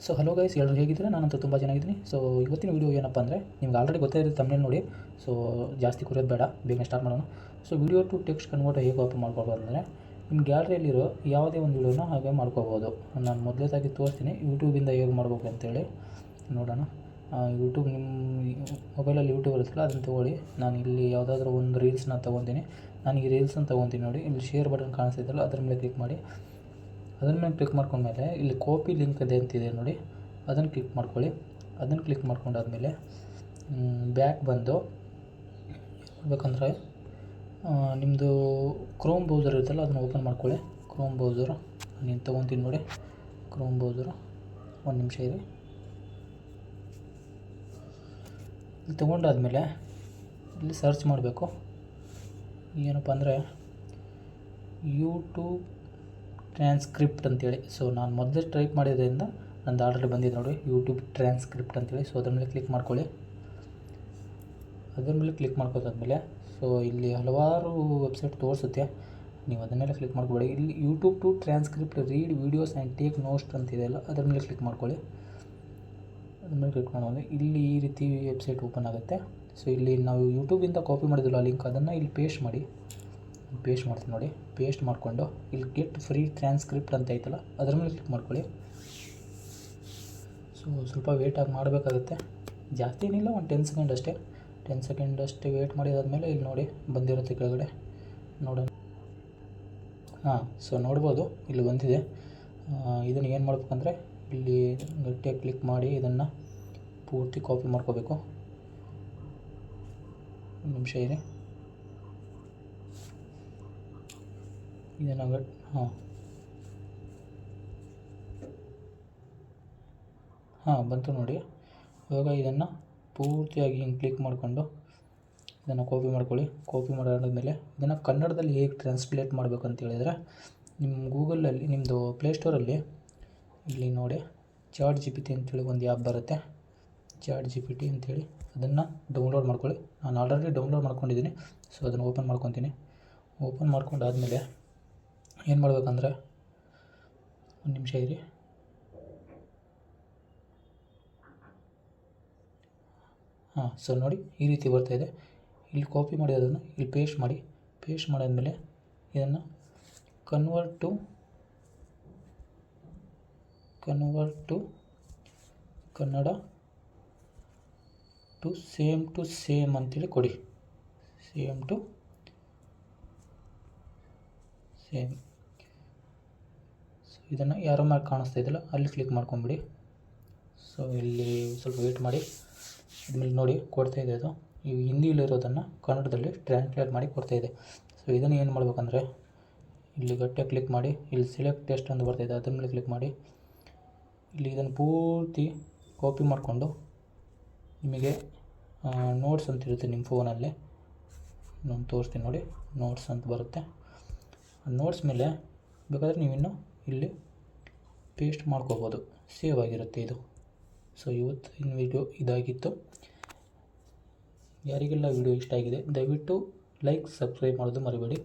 So hello guys, ಎಲ್ಲರೂ ಹೇಗಿದ್ದೀರಾ? ನಾನಂತೂ ತುಂಬ ಚೆನ್ನಾಗಿದ್ದೀನಿ. ಸೊ ಇವತ್ತಿನ ವೀಡಿಯೋ ಏನಪ್ಪ ಅಂದರೆ, ನಿಮ್ಗೆ ಆಲ್ರೆಡಿ ಗೊತ್ತಾಯಿರುತ್ತೆ ತಮ್ಮನೇಲಿ ನೋಡಿ. ಸೊ ಜಾಸ್ತಿ ಕುರಿಯೋದು ಬೇಡ, ಬೇಗನೆ ಸ್ಟಾರ್ಟ್ ಮಾಡೋಣ. So video to text convert ಹೇಗೆ ಓಪನ್ ಮಾಡ್ಕೊಬೋದು ಅಂದರೆ, ನಿಮ್ಮ ಗ್ಯಾಲರಿಯಲ್ಲಿರೋ ಯಾವುದೇ ಒಂದು ವೀಡಿಯೋನ ಹಾಗೆ ಮಾಡ್ಕೋಬೋದು. ನಾನು ಮೊದಲೇದಾಗಿ ತೋರಿಸ್ತೀನಿ ಯೂಟ್ಯೂಬಿಂದ ಹೇಗೆ ಮಾಡ್ಬೇಕು ಅಂತೇಳಿ ನೋಡೋಣ. ಯೂಟ್ಯೂಬ್ ನಿಮ್ಮ ಮೊಬೈಲಲ್ಲಿ ಯೂಟ್ಯೂಬ್ ಇರುತ್ತಲ್ಲ, ಅದನ್ನು ತೊಗೊಳ್ಳಿ. ನಾನು ಇಲ್ಲಿ ಯಾವುದಾದ್ರೂ ಒಂದು ರೀಲ್ಸ್ನ ತೊಗೊತೀನಿ. ನಾನು ಈ ರೀಲ್ಸನ್ನು ತೊಗೊತೀನಿ ನೋಡಿ. ಇಲ್ಲಿ ಶೇರ್ ಬಟನ್ ಕಾಣಿಸ್ತಿದ್ದಲ್ಲ, ಅದ್ರ ಮೇಲೆ ಕ್ಲಿಕ್ ಮಾಡಿ. ಅದರ ಮೇಲೆ ಕ್ಲಿಕ್ ಮಾಡ್ಕೊಂಡ್ಮೇಲೆ ಇಲ್ಲಿ ಕಾಪಿ ಲಿಂಕ್ ಇದೆ ಅಂತಿದೆ ನೋಡಿ, ಅದನ್ನು ಕ್ಲಿಕ್ ಮಾಡ್ಕೊಳ್ಳಿ. ಅದನ್ನು ಕ್ಲಿಕ್ ಮಾಡ್ಕೊಂಡಾದ್ಮೇಲೆ ಬ್ಯಾಕ್ ಬಂದು ಮಾಡಬೇಕಂದ್ರೆ ನಿಮ್ಮದು ಕ್ರೋಮ್ ಬ್ರೌಸರ್ ಇರುತ್ತಲ್ಲ, ಅದನ್ನು ಓಪನ್ ಮಾಡ್ಕೊಳ್ಳಿ. ಕ್ರೋಮ್ ಬ್ರೌಸರು ನೀನು ತೊಗೊತೀನಿ ನೋಡಿ. ಕ್ರೋಮ್ ಬ್ರೌಸರು ಒಂದು ನಿಮಿಷ ಇರಿ. ಇಲ್ಲಿ ತೊಗೊಂಡಾದ್ಮೇಲೆ ಇಲ್ಲಿ ಸರ್ಚ್ ಮಾಡಬೇಕು. ಏನಪ್ಪ ಅಂದರೆ ಯೂಟ್ಯೂಬ್ ಟ್ರಾನ್ಸ್ಕ್ರಿಪ್ಟ್ ಅಂತೇಳಿ. ಸೊ ನಾನು ಮೊದಲೇ ಟೈಪ್ ಮಾಡಿದ್ರಿಂದ ನಂದು ಆಲ್ರೆಡಿ ಬಂದಿದೆ ನೋಡಿ, ಯೂಟ್ಯೂಬ್ ಟ್ರಾನ್ಸ್ಕ್ರಿಪ್ಟ್ ಅಂತೇಳಿ. ಸೊ ಅದ್ರ ಮೇಲೆ ಕ್ಲಿಕ್ ಮಾಡ್ಕೊಳ್ಳಿ. ಅದ್ರ ಮೇಲೆ ಕ್ಲಿಕ್ ಮಾಡ್ಕೋದಾದ್ಮೇಲೆ ಸೊ ಇಲ್ಲಿ ಹಲವಾರು ವೆಬ್ಸೈಟ್ ತೋರಿಸುತ್ತೆ, ನೀವು ಅದರ ಮೇಲೆ ಕ್ಲಿಕ್ ಮಾಡ್ಕೊಬೇಡಿ. ಇಲ್ಲಿ YouTube to transcript read videos and take notes ಅಂತಿದೆಯಲ್ಲ, ಅದ್ರ ಮೇಲೆ ಕ್ಲಿಕ್ ಮಾಡ್ಕೊಳ್ಳಿ. ಅದ್ರ ಮೇಲೆ ಕ್ಲಿಕ್ ಮಾಡೋದು ಇಲ್ಲಿ ಈ ರೀತಿ ವೆಬ್ಸೈಟ್ ಓಪನ್ ಆಗುತ್ತೆ. ಸೊ ಇಲ್ಲಿ ನಾವು ಯೂಟ್ಯೂಬಿಂದ ಕಾಪಿ ಮಾಡಿದ್ವಲ್ಲ ಲಿಂಕ್, ಅದನ್ನು ಇಲ್ಲಿ ಪೇಸ್ಟ್ ಮಾಡ್ತೀನಿ ನೋಡಿ. ಪೇಸ್ಟ್ ಮಾಡಿಕೊಂಡು ಇಲ್ಲಿ ಗೆಟ್ ಫ್ರೀ ಟ್ರಾನ್ಸ್ಕ್ರಿಪ್ಟ್ ಅಂತ ಐತಲ್ಲ, ಅದ್ರ ಮೇಲೆ ಕ್ಲಿಕ್ ಮಾಡ್ಕೊಳ್ಳಿ. ಸೊ ಸ್ವಲ್ಪ ವೇಟಾಗಿ ಮಾಡಬೇಕಾಗುತ್ತೆ, ಜಾಸ್ತಿ ಏನಿಲ್ಲ, ಒಂದು 10 ಸೆಕೆಂಡ್ ಅಷ್ಟೇ. 10 ಸೆಕೆಂಡ್ ಅಷ್ಟೇ ವೇಟ್ ಮಾಡಿದಾದ್ಮೇಲೆ ಇಲ್ಲಿ ನೋಡಿ ಬಂದಿರುತ್ತೆ ಕೆಳಗಡೆ ನೋಡೋಣ. ಸೊ ನೋಡ್ಬೋದು ಇಲ್ಲಿ ಬಂದಿದೆ. ಇದನ್ನು ಏನು ಮಾಡ್ಬೇಕಂದ್ರೆ ಇಲ್ಲಿ ಗಟ್ಟಿಯಾಗಿ ಕ್ಲಿಕ್ ಮಾಡಿ ಇದನ್ನು ಪೂರ್ತಿ ಕಾಪಿ ಮಾಡ್ಕೋಬೇಕು. ಒಂದು ನಿಮಿಷ ಇದೆ. ಇದನ್ನು ಬಂತು ನೋಡಿ. ಇವಾಗ ಇದನ್ನು ಪೂರ್ತಿಯಾಗಿ ಹಿಂಗೆ ಕ್ಲಿಕ್ ಮಾಡಿಕೊಂಡು ಇದನ್ನು ಕಾಪಿ ಮಾಡ್ಕೊಳ್ಳಿ. ಕಾಪಿ ಮಾಡಾದ್ಮೇಲೆ ಇದನ್ನು ಕನ್ನಡದಲ್ಲಿ ಹೇಗೆ ಟ್ರಾನ್ಸ್ಲೇಟ್ ಮಾಡಬೇಕು ಅಂತ ಹೇಳಿದರೆ, ನಿಮ್ಮ ಗೂಗಲಲ್ಲಿ ನಿಮ್ಮದು ಪ್ಲೇಸ್ಟೋರಲ್ಲಿ ಇಲ್ಲಿ ನೋಡಿ ಚಾಟ್ GPT ಅಂತೇಳಿ ಒಂದು ಆ್ಯಪ್ ಬರುತ್ತೆ. ಚಾಟ್ GPT ಅಂತೇಳಿ ಅದನ್ನು ಡೌನ್ಲೋಡ್ ಮಾಡ್ಕೊಳ್ಳಿ. ನಾನು ಆಲ್ರೆಡಿ ಡೌನ್ಲೋಡ್ ಮಾಡ್ಕೊಂಡಿದ್ದೀನಿ. ಸೊ ಅದನ್ನು ಓಪನ್ ಮಾಡ್ಕೊತೀನಿ. ಓಪನ್ ಮಾಡ್ಕೊಂಡಾದ್ಮೇಲೆ ಏನು ಮಾಡಬೇಕಂದ್ರೆ, ಒಂದು ನಿಮಿಷ ಇರಿ. ಸೊ ನೋಡಿ ಈ ರೀತಿ ಬರ್ತಾಯಿದೆ. ಇಲ್ಲಿ ಕಾಪಿ ಮಾಡಿ ಅದನ್ನು ಇಲ್ಲಿ ಪೇಸ್ಟ್ ಮಾಡಿ. ಪೇಸ್ಟ್ ಮಾಡಾದ್ಮೇಲೆ ಇದನ್ನು convert to Kannada to same ಅಂತೇಳಿ ಕೊಡಿ. Same to same. ಸೊ ಇದನ್ನು ಯಾರೋ ಮ್ಯಾಲೆ ಕಾಣಿಸ್ತಾ ಇದೆಯಲ್ಲ, ಅಲ್ಲಿ ಕ್ಲಿಕ್ ಮಾಡ್ಕೊಂಬಿಡಿ. ಸೊ ಇಲ್ಲಿ ಸ್ವಲ್ಪ ವೇಟ್ ಮಾಡಿ. ಆದಮೇಲೆ ನೋಡಿ ಕೊಡ್ತಾಯಿದೆ, ಅದು ಈ ಹಿಂದಿಲಿರೋದನ್ನು ಕನ್ನಡದಲ್ಲಿ ಟ್ರಾನ್ಸ್ಲೇಟ್ ಮಾಡಿ ಕೊಡ್ತಾಯಿದೆ. ಸೊ ಇದನ್ನು ಏನು ಮಾಡ್ಬೇಕಂದ್ರೆ ಇಲ್ಲಿ ಗಟ್ಟಿಯಾಗಿ ಕ್ಲಿಕ್ ಮಾಡಿ. ಇಲ್ಲಿ ಸೆಲೆಕ್ಟ್ ಟೆಸ್ಟ್ ಅಂತ ಬರ್ತಾಯಿದೆ, ಅದ್ರ ಮೇಲೆ ಕ್ಲಿಕ್ ಮಾಡಿ. ಇಲ್ಲಿ ಇದನ್ನು ಪೂರ್ತಿ ಕಾಪಿ ಮಾಡಿಕೊಂಡು ನಿಮಗೆ ನೋಟ್ಸ್ ಅಂತ ಇರುತ್ತೆ ನಿಮ್ಮ ಫೋನಲ್ಲಿ, ನಾನು ತೋರಿಸ್ತೀನಿ ನೋಡಿ. ನೋಟ್ಸ್ ಅಂತ ಬರುತ್ತೆ. ನೋಟ್ಸ್ ಮೇಲೆ ಬೇಕಾದರೆ ನೀವಿನ್ನು ಇಲ್ಲಿ ಪೇಸ್ಟ್ ಮಾಡ್ಕೋಬೋದು, ಸೇವ್ ಆಗಿರುತ್ತೆ ಇದು. ಸೊ ಇವತ್ತಿನ ವಿಡಿಯೋ ಇದಾಗಿತ್ತು. ಯಾರಿಗೆಲ್ಲ ವಿಡಿಯೋ ಇಷ್ಟ ಆಗಿದೆ ದಯವಿಟ್ಟು ಲೈಕ್, ಸಬ್ಸ್ಕ್ರೈಬ್ ಮಾಡೋದು ಮರಿಬೇಡಿ.